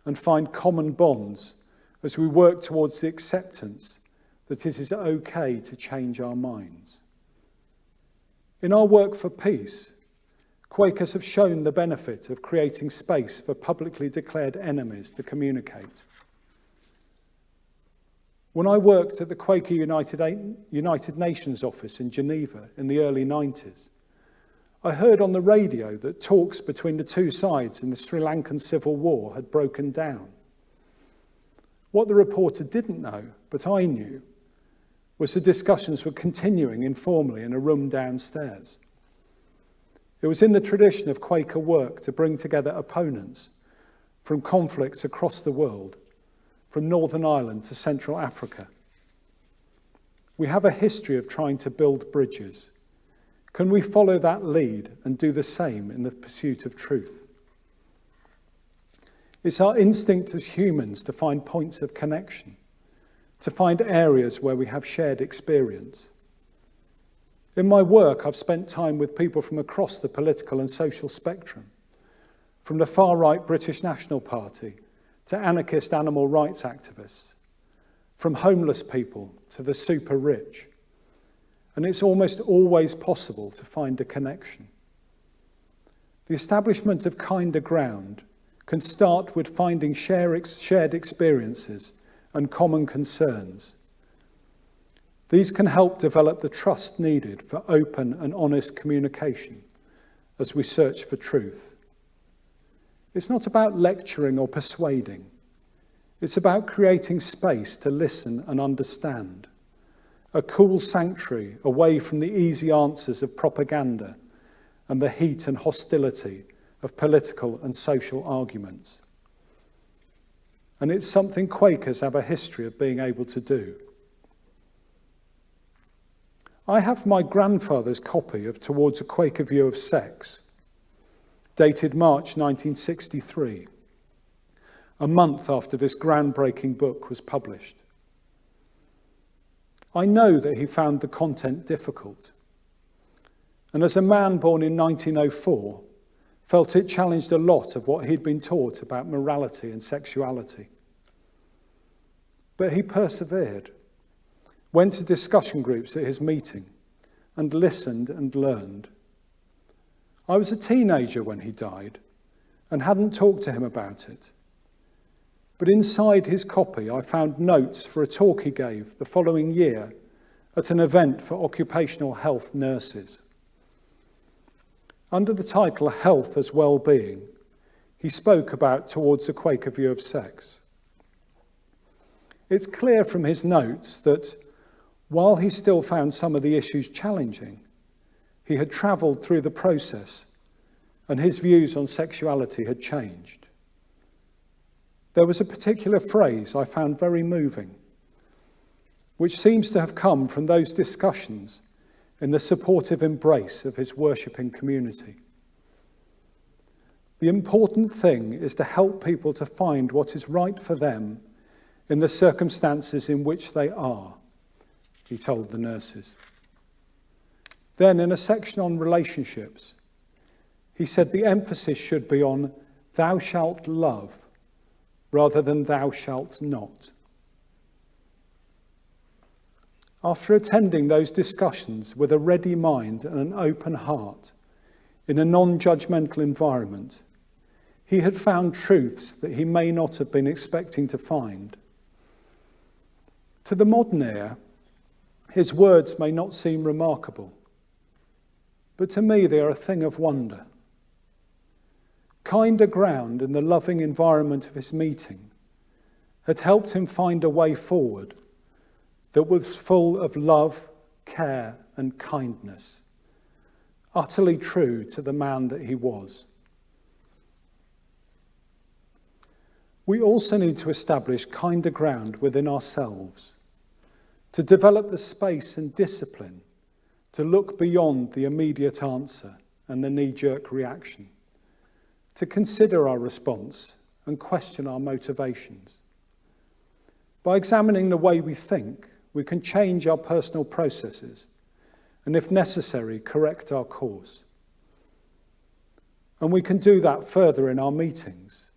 and find common bonds as we work towards the acceptance that it is okay to change our minds. In our work for peace, Quakers have shown the benefit of creating space for publicly declared enemies to communicate. When I worked at the Quaker United Nations office in Geneva in the early 90s, I heard on the radio that talks between the two sides in the Sri Lankan civil war had broken down. What the reporter didn't know, but I knew, was the discussions were continuing informally in a room downstairs. It was in the tradition of Quaker work to bring together opponents from conflicts across the world, from Northern Ireland to Central Africa. We have a history of trying to build bridges. Can we follow that lead and do the same in the pursuit of truth? It's our instinct as humans to find points of connection, to find areas where we have shared experience. In my work, I've spent time with people from across the political and social spectrum, from the far-right British National Party to anarchist animal rights activists, from homeless people to the super rich. And it's almost always possible to find a connection. The establishment of kinder ground can start with finding shared experiences and common concerns. These can help develop the trust needed for open and honest communication as we search for truth. It's not about lecturing or persuading. It's about creating space to listen and understand. A cool sanctuary away from the easy answers of propaganda and the heat and hostility of political and social arguments. And it's something Quakers have a history of being able to do. I have my grandfather's copy of Towards a Quaker View of Sex, dated March 1963, a month after this groundbreaking book was published. I know that he found the content difficult, and as a man born in 1904, felt it challenged a lot of what he'd been taught about morality and sexuality. But he persevered, went to discussion groups at his meeting, and listened and learned. I was a teenager when he died, and hadn't talked to him about it. But inside his copy, I found notes for a talk he gave the following year at an event for occupational health nurses. Under the title Health as Well-Being, he spoke about Towards a Quaker View of Sex. It's clear from his notes that while he still found some of the issues challenging, he had travelled through the process and his views on sexuality had changed. There was a particular phrase I found very moving, which seems to have come from those discussions in the supportive embrace of his worshipping community. The important thing is to help people to find what is right for them in the circumstances in which they are, he told the nurses. Then, in a section on relationships, he said the emphasis should be on thou shalt love rather than thou shalt not. After attending those discussions with a ready mind and an open heart in a non-judgmental environment, he had found truths that he may not have been expecting to find. To the modern ear, his words may not seem remarkable, but to me they are a thing of wonder. Kinder ground in the loving environment of his meeting had helped him find a way forward that was full of love, care, and kindness, utterly true to the man that he was. We also need to establish kinder ground within ourselves, to develop the space and discipline to look beyond the immediate answer and the knee-jerk reaction, to consider our response and question our motivations. By examining the way we think, we can change our personal processes and, if necessary, correct our course. And we can do that further in our meetings,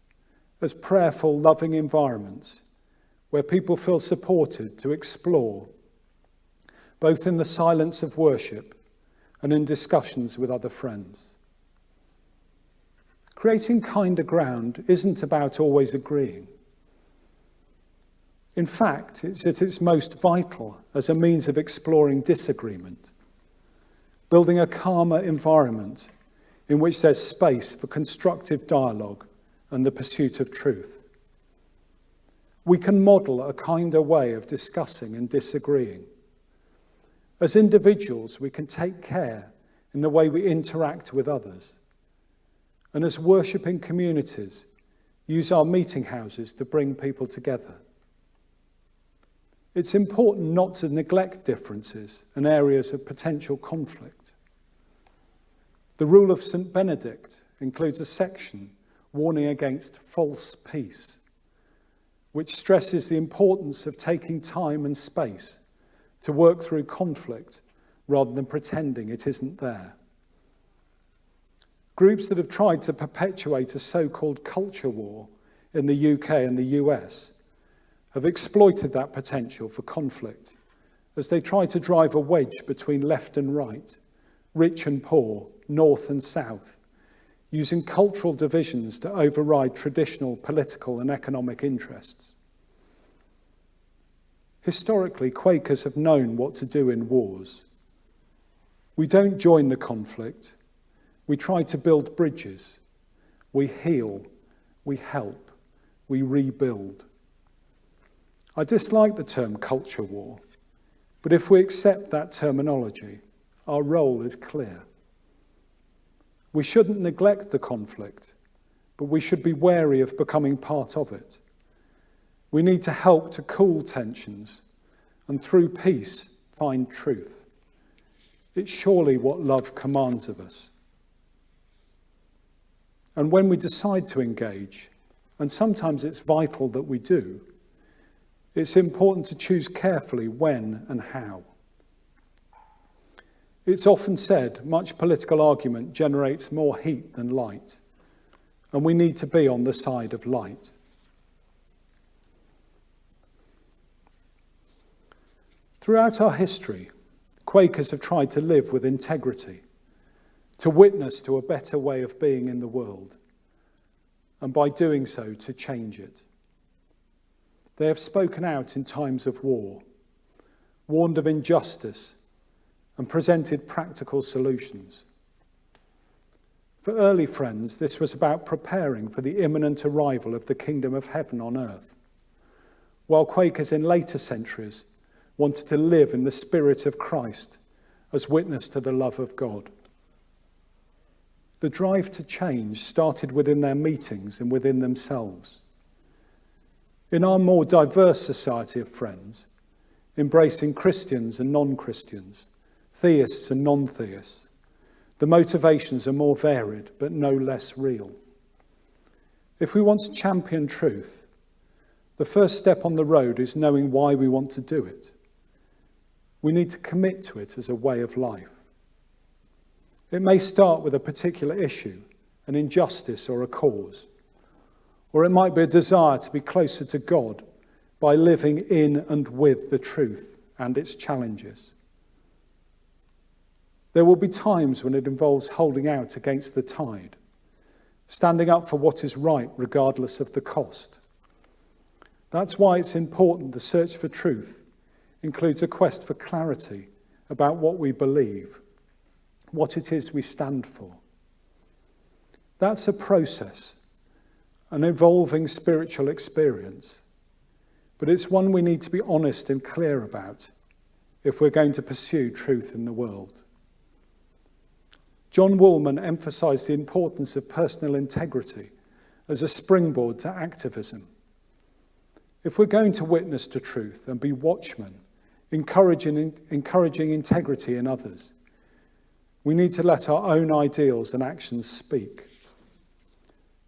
as prayerful, loving environments where people feel supported to explore, both in the silence of worship and in discussions with other friends. Creating kinder ground isn't about always agreeing. In fact, it's at its most vital as a means of exploring disagreement, building a calmer environment in which there's space for constructive dialogue and the pursuit of truth. We can model a kinder way of discussing and disagreeing. As individuals, we can take care in the way we interact with others. And as worshipping communities, use our meeting houses to bring people together. It's important not to neglect differences and areas of potential conflict. The rule of St. Benedict includes a section warning against false peace, which stresses the importance of taking time and space to work through conflict rather than pretending it isn't there. Groups that have tried to perpetuate a so-called culture war in the UK and the US have exploited that potential for conflict as they try to drive a wedge between left and right, rich and poor, north and south, using cultural divisions to override traditional political and economic interests. Historically, Quakers have known what to do in wars. We don't join the conflict. We try to build bridges. We heal. We help. We rebuild. I dislike the term culture war, but if we accept that terminology, our role is clear. We shouldn't neglect the conflict, but we should be wary of becoming part of it. We need to help to cool tensions and through peace find truth. It's surely what love commands of us. And when we decide to engage, and sometimes it's vital that we do, it's important to choose carefully when and how. It's often said much political argument generates more heat than light, and we need to be on the side of light. Throughout our history, Quakers have tried to live with integrity, to witness to a better way of being in the world, and by doing so, to change it. They have spoken out in times of war, warned of injustice, and presented practical solutions. For early Friends, this was about preparing for the imminent arrival of the kingdom of heaven on earth, while Quakers in later centuries wanted to live in the spirit of Christ as witness to the love of God. The drive to change started within their meetings and within themselves. In our more diverse society of Friends, embracing Christians and non-Christians, theists and non-theists, the motivations are more varied but no less real. If we want to champion truth, the first step on the road is knowing why we want to do it. We need to commit to it as a way of life. It may start with a particular issue, an injustice or a cause, or it might be a desire to be closer to God by living in and with the truth and its challenges. There will be times when it involves holding out against the tide, standing up for what is right regardless of the cost. That's why it's important the search for truth includes a quest for clarity about what we believe, what it is we stand for. That's a process, an evolving spiritual experience, but it's one we need to be honest and clear about if we're going to pursue truth in the world. John Woolman emphasised the importance of personal integrity as a springboard to activism. If we're going to witness to truth and be watchmen, encouraging integrity in others, we need to let our own ideals and actions speak.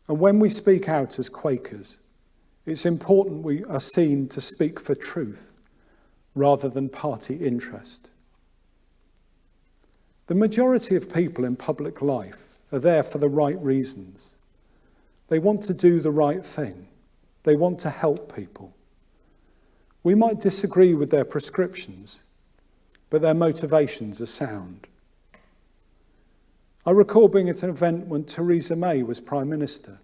And when we speak out as Quakers, it's important we are seen to speak for truth rather than party interest. The majority of people in public life are there for the right reasons. They want to do the right thing. They want to help people. We might disagree with their prescriptions, but their motivations are sound. I recall being at an event when Theresa May was Prime Minister,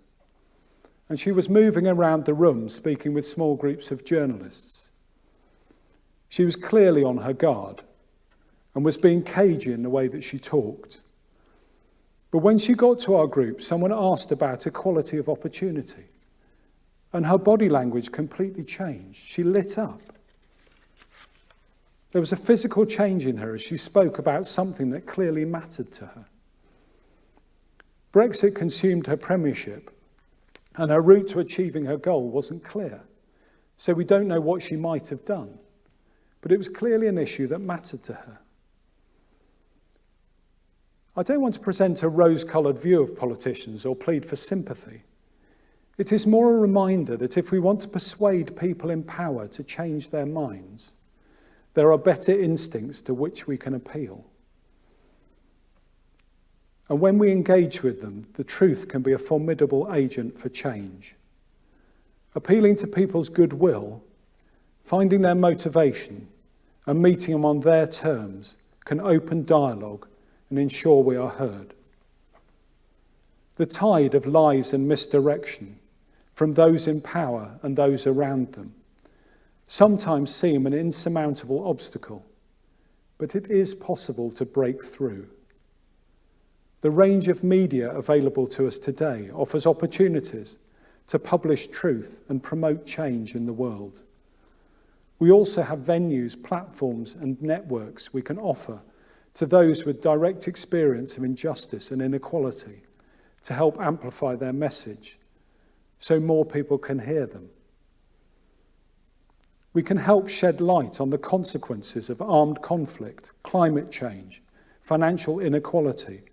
and she was moving around the room speaking with small groups of journalists. She was clearly on her guard and was being cagey in the way that she talked. But when she got to our group, someone asked about equality of opportunity, and her body language completely changed. She lit up. There was a physical change in her as she spoke about something that clearly mattered to her. Brexit consumed her premiership, and her route to achieving her goal wasn't clear. So we don't know what she might have done, but it was clearly an issue that mattered to her. I don't want to present a rose-coloured view of politicians or plead for sympathy. It is more a reminder that if we want to persuade people in power to change their minds, there are better instincts to which we can appeal. And when we engage with them, the truth can be a formidable agent for change. Appealing to people's goodwill, finding their motivation, and meeting them on their terms can open dialogue and ensure we are heard. The tide of lies and misdirection from those in power and those around them sometimes seem an insurmountable obstacle, but it is possible to break through. The range of media available to us today offers opportunities to publish truth and promote change in the world. We also have venues, platforms, and networks we can offer to those with direct experience of injustice and inequality to help amplify their message so more people can hear them. We can help shed light on the consequences of armed conflict, climate change, financial inequality,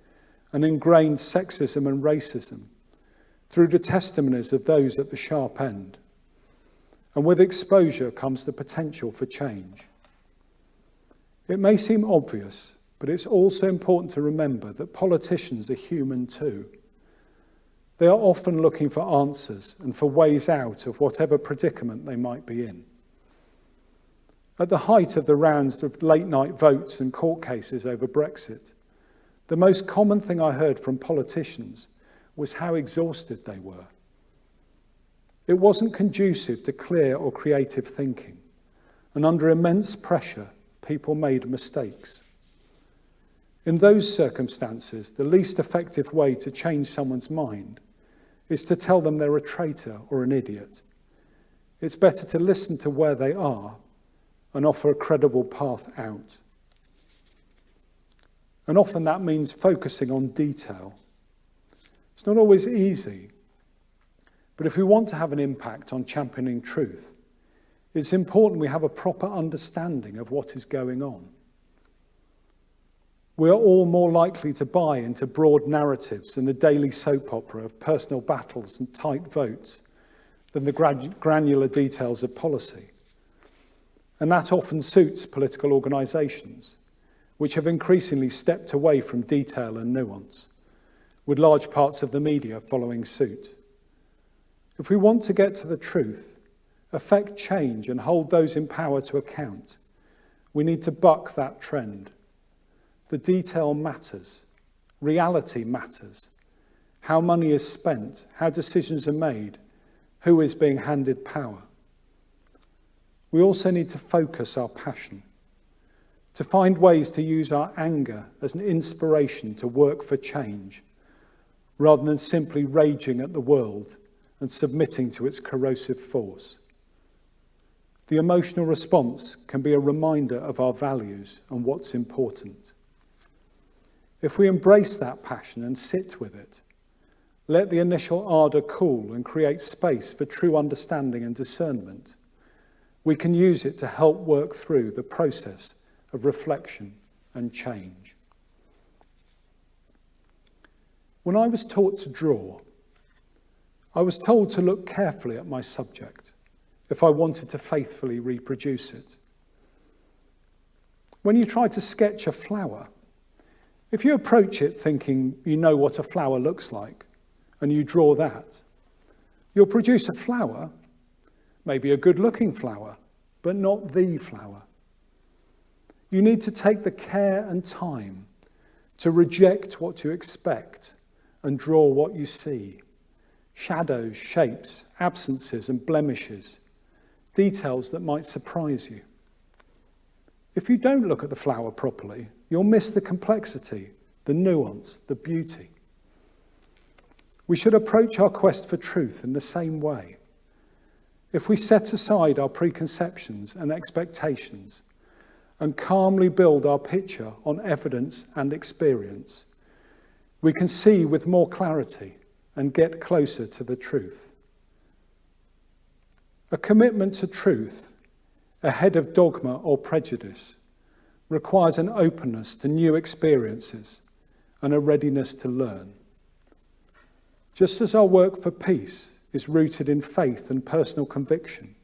and ingrained sexism and racism through the testimonies of those at the sharp end. And with exposure comes the potential for change. It may seem obvious, but it's also important to remember that politicians are human too. They are often looking for answers and for ways out of whatever predicament they might be in. At the height of the rounds of late-night votes and court cases over Brexit, the most common thing I heard from politicians was how exhausted they were. It wasn't conducive to clear or creative thinking, and under immense pressure, people made mistakes. In those circumstances, the least effective way to change someone's mind is to tell them they're a traitor or an idiot. It's better to listen to where they are and offer a credible path out. And often that means focusing on detail. It's not always easy, but if we want to have an impact on championing truth, it's important we have a proper understanding of what is going on. We are all more likely to buy into broad narratives and the daily soap opera of personal battles and tight votes than the granular details of policy. And that often suits political organisations, which have increasingly stepped away from detail and nuance, with large parts of the media following suit. If we want to get to the truth, affect change and hold those in power to account, we need to buck that trend. The detail matters. Reality matters. How money is spent, how decisions are made, who is being handed power. We also need to focus our passion, to find ways to use our anger as an inspiration to work for change, rather than simply raging at the world and submitting to its corrosive force. The emotional response can be a reminder of our values and what's important. If we embrace that passion and sit with it, let the initial ardour cool and create space for true understanding and discernment, we can use it to help work through the process of reflection and change. When I was taught to draw, I was told to look carefully at my subject if I wanted to faithfully reproduce it. When you try to sketch a flower, if you approach it thinking you know what a flower looks like, and you draw that, you'll produce a flower, maybe a good-looking flower, but not the flower. You need to take the care and time to reject what you expect and draw what you see, shadows, shapes, absences and blemishes, details that might surprise you. If you don't look at the flower properly, you'll miss the complexity, the nuance, the beauty. We should approach our quest for truth in the same way. If we set aside our preconceptions and expectations and calmly build our picture on evidence and experience, we can see with more clarity and get closer to the truth. A commitment to truth ahead of dogma or prejudice requires an openness to new experiences and a readiness to learn. Just as our work for peace is rooted in faith and personal conviction,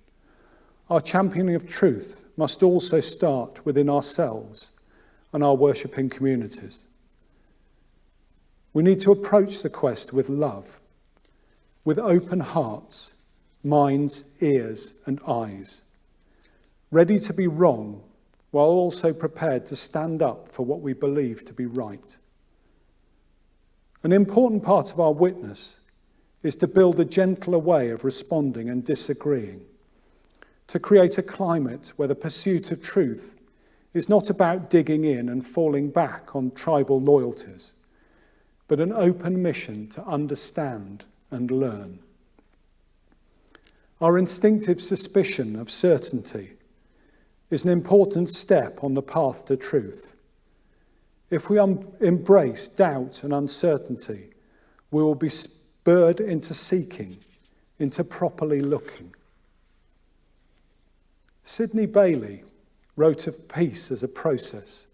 our championing of truth must also start within ourselves and our worshipping communities. We need to approach the quest with love, with open hearts, minds, ears, and eyes, ready to be wrong while also prepared to stand up for what we believe to be right. An important part of our witness is to build a gentler way of responding and disagreeing, to create a climate where the pursuit of truth is not about digging in and falling back on tribal loyalties, but an open mission to understand and learn. Our instinctive suspicion of certainty is an important step on the path to truth. If we embrace doubt and uncertainty, we will be spurred into seeking, into properly looking. Sidney Bailey wrote of peace as a process,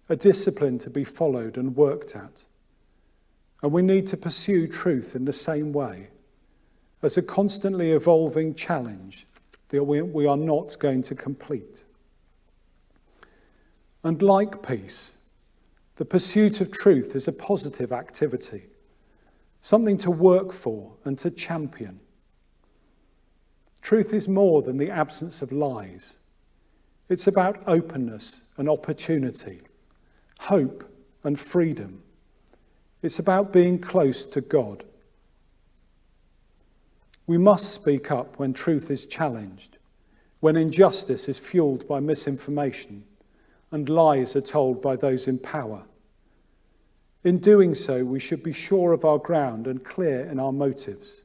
a discipline to be followed and worked at. And we need to pursue truth in the same way, as a constantly evolving challenge that we are not going to complete. And like peace, the pursuit of truth is a positive activity, something to work for and to champion. Truth is more than the absence of lies. It's about openness and opportunity, hope and freedom. It's about being close to God. We must speak up when truth is challenged, when injustice is fueled by misinformation and lies are told by those in power. In doing so, we should be sure of our ground and clear in our motives.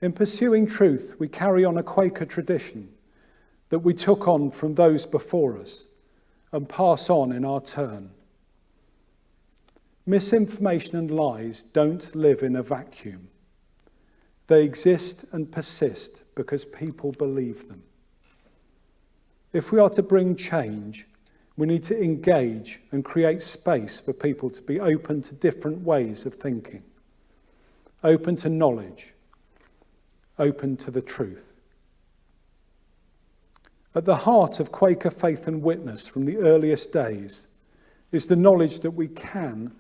In pursuing truth, we carry on a Quaker tradition that we took on from those before us and pass on in our turn. Misinformation and lies don't live in a vacuum. They exist and persist because people believe them. If we are to bring change, we need to engage and create space for people to be open to different ways of thinking, open to knowledge, open to the truth. At the heart of Quaker faith and witness from the earliest days is the knowledge that we can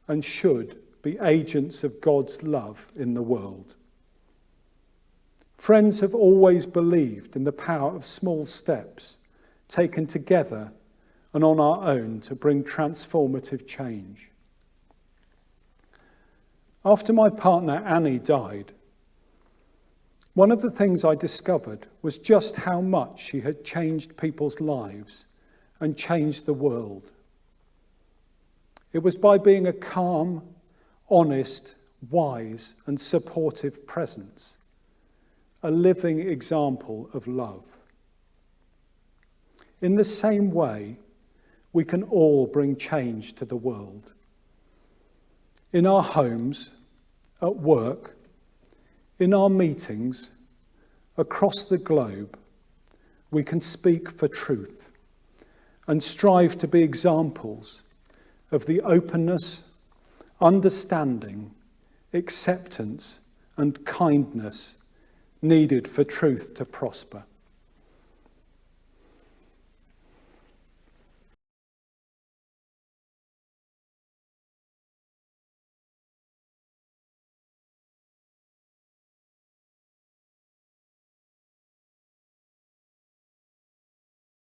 and should be agents of God's love in the world. Friends have always believed in the power of small steps taken together and on our own to bring transformative change. After my partner Annie died, one of the things I discovered was just how much she had changed people's lives and changed the world. It was by being a calm, honest, wise, and supportive presence, a living example of love. In the same way, we can all bring change to the world. In our homes, at work, in our meetings, across the globe, we can speak for truth and strive to be examples of the openness, understanding, acceptance, and kindness needed for truth to prosper.